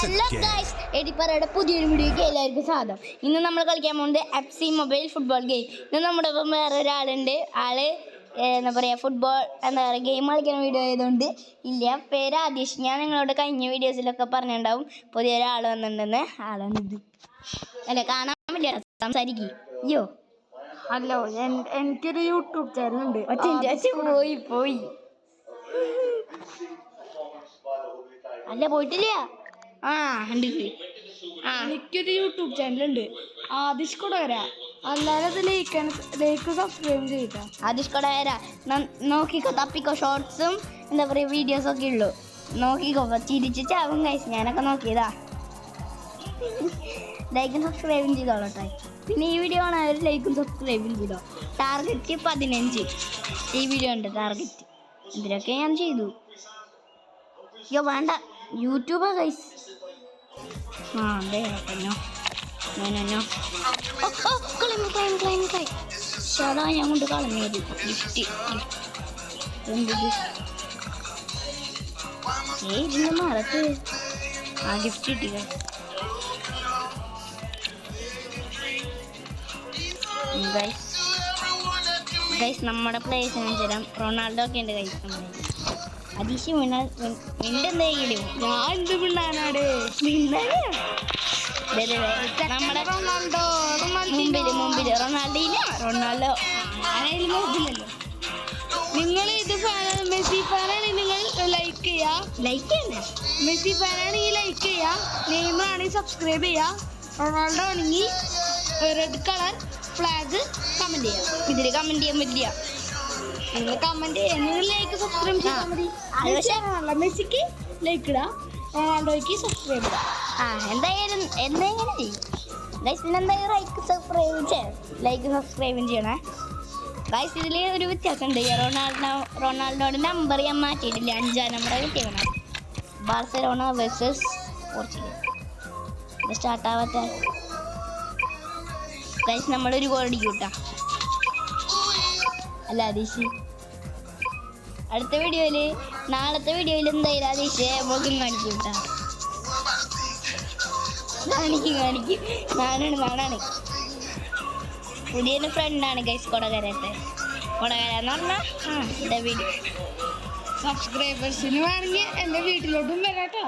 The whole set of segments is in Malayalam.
ഹലോ ഗൈസ്, എഡിപ്പറയുടെ പുതിയൊരു വീഡിയോയ്ക്ക് എല്ലാവർക്കും സ്വാഗതം. ഇന്ന് നമ്മൾ കളിക്കാൻ പോകുന്നത് FC മൊബൈൽ ഫുട്ബോൾ ഗെയിം. ഇന്ന് നമ്മുടെ ഒപ്പം വേറെ ഒരാളുണ്ട്. ആള് എന്താ പറയുക, ഫുട്ബോൾ എന്താ പറയുക ഗെയിം കളിക്കുന്ന വീഡിയോ ആയതുകൊണ്ട് ഇല്ല. പേര് ആദിഷ്. ഞാൻ നിങ്ങളോട് കഴിഞ്ഞ വീഡിയോസിലൊക്കെ പറഞ്ഞിട്ടുണ്ടാവും പുതിയൊരാൾ വന്നിട്ടുണ്ടെന്ന്. ആളാണിത്. അല്ലേ, കാണാൻ പറ്റില്ല, സംസാരിക്കും. അയ്യോ ഹലോ, എനിക്കൊരു യൂട്യൂബ് ചാനലുണ്ട്. പോയി അല്ല, പോയിട്ടില്ല. എനിക്കൊരു യൂട്യൂബ് ചാനലുണ്ട്, ആദിഷ് കൊടകര. അല്ലാതെ ലൈക്ക് സബ്സ്ക്രൈബ് ചെയ്ത ആദിഷ് കൊടകര. നോക്കിക്കോ, തപ്പിക്കോ. ഷോർട്സും എന്താ പറയുക വീഡിയോസൊക്കെ ഉള്ളൂ. നോക്കിക്കോ, ചിരിച്ച് ചാവും ഗൈസ്. ഞാനൊക്കെ നോക്കിയതാ. ലൈക്കും സബ്സ്ക്രൈബും ചെയ്തോളട്ടെ. പിന്നെ ഈ വീഡിയോ ആണ് ഒരു ലൈക്കും സബ്സ്ക്രൈബും ചെയ്തോ. ടാർഗറ്റ് 15. ഈ വീഡിയോ ഉണ്ട് ടാർഗറ്റ്. ഇതിലൊക്കെ ഞാൻ ചെയ്തു. അയ്യോ വേണ്ട, യൂട്യൂബാ ഗൈസ്. അതെ പറഞ്ഞോ. ചേടാ, ഞാൻ കൊണ്ട് കളഞ്ഞത് ഗിഫ്റ്റ്. എന്ത് ഇതിന്റെ മറത്ത് ആ ഗിഫ്റ്റ് കിട്ടിയ ഗൈസ്. നമ്മുടെ പ്ലേയേഴ്സിനെ തരാം. റൊണാൾഡോ ഒക്കെ ഉണ്ട് ഗൈസ്. നമ്മുടെ അതിശയം മിണ്ടെന്തെങ്കിലും ഞാൻ എന്ത് പിള്ളാനാട് നമ്മുടെ മുമ്പില് റൊണാൾഡോ ആരായാലും നോക്കില്ലല്ലോ. നിങ്ങൾ ഇത് മെസ്സി ഫാനാണെങ്കിൽ നിങ്ങൾ ലൈക്ക് ചെയ്യുക. ലൈക്ക് ചെയ്യണ്ടേ? മെസ്സി ഫാനാണെങ്കിൽ ലൈക്ക് ചെയ്യുക. നെയ്മർ ആണെങ്കിൽ സബ്സ്ക്രൈബ് ചെയ്യുക. റൊണാൾഡോ ആണെങ്കിൽ റെഡ് കളർ ഫ്ലാഗ് കമന്റ് ചെയ്യുക. ഇതില് കമന്റ് ചെയ്യാൻ പറ്റില്ല. നിങ്ങൾ കമന്റ് ചെയ്യുക. നിങ്ങൾ ലൈക്ക് സബ്സ്ക്രൈബ് ചെയ്താൽ മതി. മെസ്സിക്ക് ലൈക്ക് ഇടാം, റൊണാൾഡോയ്ക്ക് സബ്സ്ക്രൈബ് ഇടാം. എന്തായാലും എന്തെങ്കിലും ചെയ്യും ഗൈസ്. എന്തായാലും ലൈക്ക് സബ്സ്ക്രൈബും ചെയ്യണേ ഗൈസ്. ഇതിൽ ഒരു വ്യത്യാസമുണ്ട്. റൊണാൾഡോയുടെ നമ്പർ ഞാൻ മാറ്റിയിട്ടില്ല. 5-ാം നമ്പർ കിട്ടിയാണ്. Barcelona versus Portugal. സ്റ്റാർട്ടാവാത്ത ഗൈസ്, നമ്മളൊരു ഗോൾ അടിക്കും കേട്ടോ. അല്ല അതീശ്, അടുത്ത വീഡിയോയില് നാളത്തെ വീഡിയോയിൽ എന്തായാലും അതീശ് മുഖം കാണിക്കും കേട്ടോ. കാണിക്കും. നാണാണ്. പുതിയ ഫ്രണ്ടാണ് ഗൈസ് കൊടകരത്തെ. കൊടകര എന്ന് പറഞ്ഞാൽ എൻ്റെ വീഡിയോ. സബ്സ്ക്രൈബേഴ്സിന് വേണമെങ്കിൽ എൻ്റെ വീട്ടിലോട്ടും വരാട്ടോ.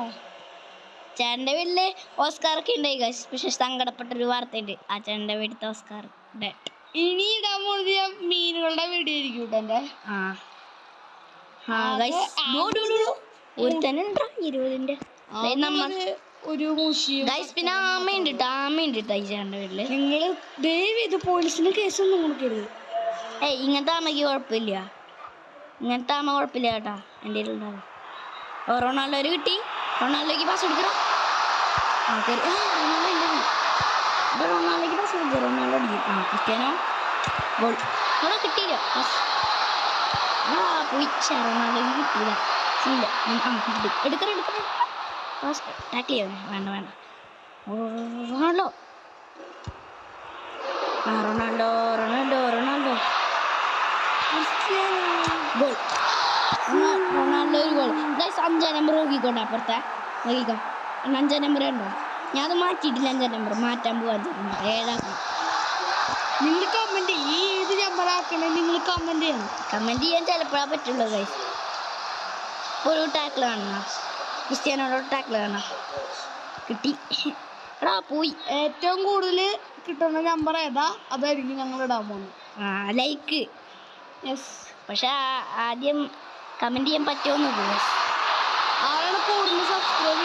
ചേട്ടൻ്റെ വീട്ടില് ഓസ്കാറൊക്കെ ഉണ്ടായി ഗൈസ്. പക്ഷെ സങ്കടപ്പെട്ടൊരു വാർത്തയുണ്ട്. ആ ചേട്ടൻ്റെ വീട്ടിലത്തെ ഓസ്കാറിൻ്റെ ഇനി ഇടാൻ പോകുന്നത് ഞാൻ മീനുകളുടെ വീഡിയോ ആയിരിക്കും കേട്ടോ. എൻ്റെ ഒരു തന്നെ ഉണ്ടോ 20ൻ്റെ ഒരു മുഷിയും ഗൈസ്. പിന്നെ ആമയുണ്ട് കേട്ടോ ഈ ചേട്ടൻ്റെ വീട്ടില്. നിങ്ങൾ ദയവ് ഇത് പോലീസിന് കേസൊന്നും കൊടുക്കരുത്. ഇങ്ങനത്തെ ആമയ്ക്ക് കുഴപ്പമില്ല. ഇങ്ങനത്തെ ആമ കുഴപ്പമില്ല കേട്ടോ. എൻ്റെ ഉണ്ടാകും. റൊണാൾഡോ കിട്ടി. റൊണാൾഡോയ്ക്ക് പാസ് കൊടുക്കണം. റൊണാൾഡോയ്ക്ക് പാസ് കൊടുക്കുക. റൊണാൾഡോ അടിക്കും. Cristiano goal. അവിടെ കിട്ടിയില്ല. പോയി. റൊണാൾഡോയ്ക്ക് കിട്ടിയില്ല. എടുക്കണം. ടാക്കിൾ ചെയ്യാൻ വേണ്ട. Ronaldo goal. റൊണാൾഡോ ഒരു ഗോൾ. 5-ാം നമ്പർ നോക്കിക്കോട്ടെ. അപ്പുറത്തെ നോക്കിക്കോ. 5-ാം നമ്പർ ഉണ്ടോ? ഞാൻ അത് മാറ്റിയിട്ടില്ല. 5-ാം നമ്പർ മാറ്റാൻ പോകാൻ 7ആക്കണം. നിങ്ങൾ കമന്റ് ഏത് നമ്പറാക്കണേ നിങ്ങൾ കമന്റ് ചെയ്യണം. കമന്റ് ചെയ്യാൻ ചിലപ്പോഴാ പറ്റുള്ളൂ ഗൈസ്. ഒരു ടാക്കിൾ കാണണം. ക്രിസ്ത്യാനോട് ടാക്കിൾ കാണാം. കിട്ടി. എടാ പോയി. ഏറ്റവും കൂടുതൽ കിട്ടുന്ന നമ്പർ ഏതാ അതായിരിക്കും ഞങ്ങൾ ഇടാൻ പോകുന്നത്. ലൈക്ക്. യെസ്. പക്ഷെ ആദ്യം കമന്റ് ചെയ്യാൻ പറ്റുമോ ആരാണ് കൂടുതൽ സബ്സ്ക്രൈബ്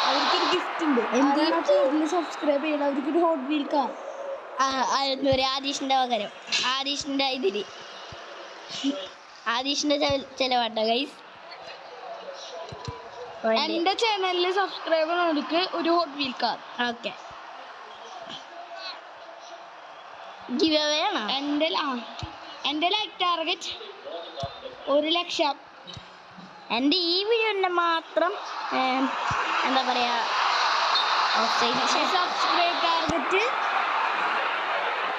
അവർക്കൊരു ഗിഫ്റ്റ് ഉണ്ട്. കൂടുതൽ സബ്സ്ക്രൈബ് ചെയ്യണം അവർക്കൊരു ഹോട്ട് വീൽ കാർ. ആദീഷിന്റെ പകരം ആദീഷിന്റെ ഇതില് ആദീഷിന്റെ ചെലവാട്ടോ ഗൈസ്. എന്റെ ചാനലിൽ സബ്സ്ക്രൈബർക്ക് ഒരു hot wheel car. Okay. Give away ആണോ? എൻ്റെ ലൈക്ക് ടാർഗറ്റ് 1,00,000. എൻ്റെ ഈ വീഡിയോൻ്റെ മാത്രം എന്താ പറയുക സബ്സ്ക്രൈബ് ടാർഗറ്റ്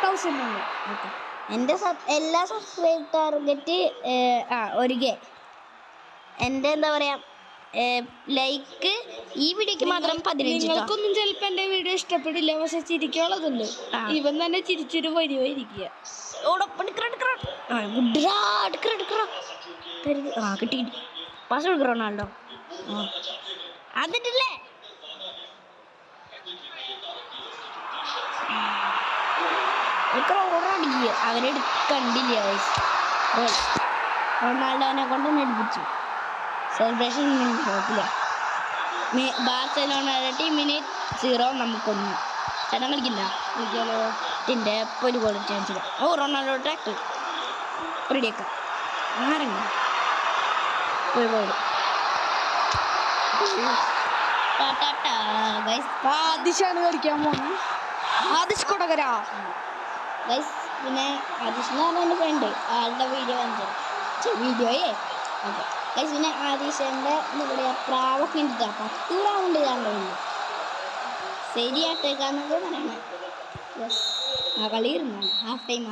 1000 ഉണ്ട്. ഓക്കെ. എൻ്റെ എല്ലാ സബ്സ്ക്രൈബ് ടാർഗറ്റ് 1K. എൻ്റെ എന്താ പറയുക ലൈക്ക് ഈ വീഡിയോക്ക് മാത്രം 15 ട്ടോ. നിങ്ങൾക്കൊന്നും ചിലപ്പോ എന്റെ വീഡിയോ ഇഷ്ടപ്പെടില്ല, പക്ഷെ ചിരിക്കാനുള്ളതുണ്ട്. ആ. ഇവൻ തന്നെ ചിരിച്ചൊരു വരുവായിരിക്കുക. കിട്ടി പാസ് കൊടുക്കും റൊണാൾഡോ. അതിട്ടില്ലേ അവരെ കണ്ടില്ല റൊണാൾഡോനെ കൊണ്ട് നടിപ്പിച്ചു. സെലിബ്രേഷൻ കുഴപ്പമില്ല. ബാർസലോണയുടെ ടീമിന് 0 നമുക്കൊന്നും. ചേട്ടൻ കളിക്കില്ല ഇതിൻ്റെ ഒരു ഗോൾ ചാൻസ് ഇല്ല. ഓ റൊണാൾഡോ ടാക്കിൾ റെഡിയാക്കാം. ആരെങ്കിലും ഒരു ഗോൾ ആദിശാണ് കളിക്കാൻ പോകുന്നത്. ആദിശ് കൊടകര ഗൈസ്. പിന്നെ ആദിഷ് എന്ന് പറഞ്ഞ എൻ്റെ ഫ്രണ്ട്, ആളുടെ വീഡിയോ കാണിച്ചത് വീഡിയോയേ. Okay guys. പിന്നെ ആദിഷൻ്റെ എന്താ പറയുക പ്രാവൊക്കെ ഉണ്ട് 10 പ്രാവുണ്ട് കാണുന്നില്ല. ശരിയാട്ടേക്കാന്നൊക്കെ പറയണേ. യെസ് ആ കളി ഇരുന്നാണ് half time.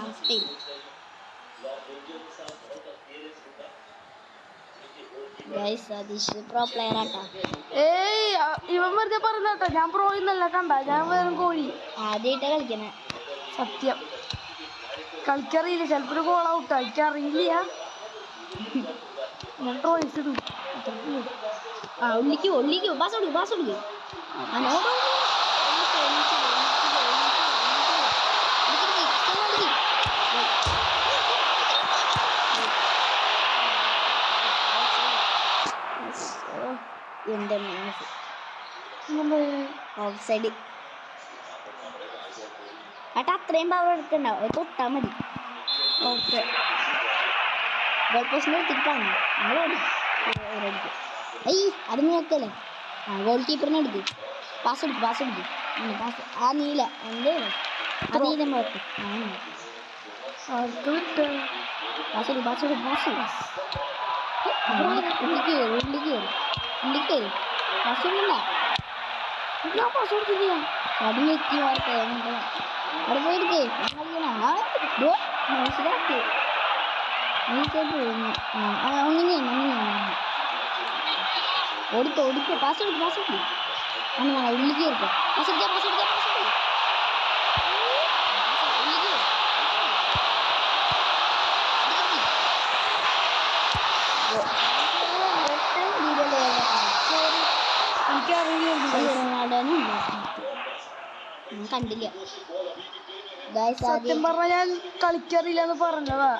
Guys Adish pro player ആട്ടാ. ഇവൻ വെറുതെ പറഞ്ഞാട്ടോ, ഞാൻ പ്രോ എന്നല്ല കണ്ട, ഞാൻ വേറെ കോഴി. ആദ്യമായിട്ടാണ് കളിക്കണേ സത്യം. കളിക്കറിയില്ല, ചിലപ്പോ ഒരു ഗോൾ ഔട്ടാ, എനിക്കറിയില്ല. ഞാൻ ട്രോയ്സ് ഇടും. ഉള്ളിക്കോ പാസ് കൊടുക്ക്. എൻ്റെ ഓഫ് സൈഡ് ഏട്ടാ. അത്രയും പവർ എടുക്കണ്ടാവും, അത് തൊട്ടാൽ മതി. ഓക്കെ ഗോൾ പോസ്റ്റിന് എടുത്തിട്ടാണ് നമ്മളോടി അത് നോക്കല്ലേ. ഗോൾ കീപ്പറിനെ എടുക്ക്. പാസ് എടുക്ക് പാസ് ആ നീല എൻ്റെ ആ നീല നോക്ക്. ഞാൻ പാസ് കൊടുത്തില്ല. കടിഞ്ഞെത്തി വാർത്ത അവിടെ പോയിരിക്കേ മനസ്സിലാക്കി ഓടിക്കോ പാസ് കൊടുക്കും. അങ്ങനെ ഉള്ളിക്ക് കയറിക്കോ. പാസ് എടുക്കാം. കണ്ടില്ല. സത്യം പറഞ്ഞ ഞാൻ കളിക്കറിയില്ല എന്ന് പറഞ്ഞതാ.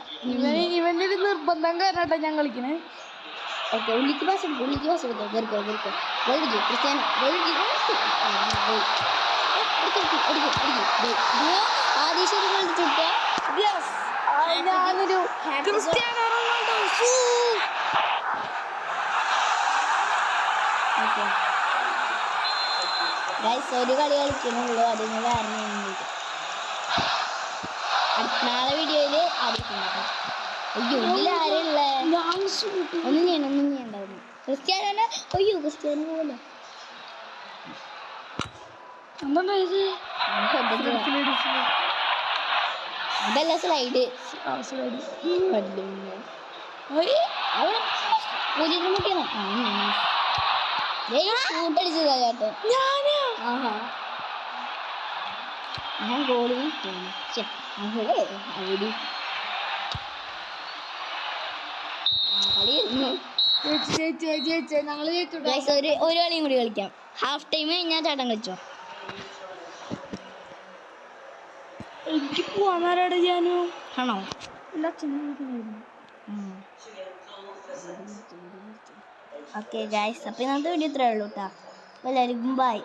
ഇവന്റെ ഒരു നിർബന്ധം കാരണട്ടാ ഞാൻ കളിക്കണേ. ഓക്കെ ഉള്ളിക്ക് പാസ് എടുക്കാം. കയറിക്കോ ക്രിസ്ത്യാനോ ആദിശ്വരി കളിച്ചിട്ട് ഞാനൊരു ക്രിസ്ത്യാനോ റൊണാൾഡോ. ഓക്കെ ഗൈസ് ഒരു കളി കളിക്കുന്നുള്ളൂ, അതിന് കാരണം നാളെ വീഡിയോയില് അയ്യോ ഉള്ളിൽ ആരുള്ള ഒന്നും ചെയ്യണ്ടായിരുന്നു. ക്രിസ്ത്യാനോ ക്രിസ്ത്യാനോ പോലെ അതല്ല സ്ലൈഡ് ഷൂട്ടടിച്ചതാ ചേട്ടൻ. ഞാൻ ഗോളിന് ഒരു കളിയും കൂടി കളിക്കാം. ഹാഫ് ടൈം ഞാൻ ചേട്ടൻ കളിച്ചോ. എനിക്ക് പോവാനാരാടെ ഞാനോ ആണോ? ഓക്കെ ഗൈസ്, അപ്പോൾ ഇന്നത്തെ വീഡിയോ ഇത്രയേ ഉള്ളൂ കേട്ടോ. എല്ലാവർക്കും ബൈ.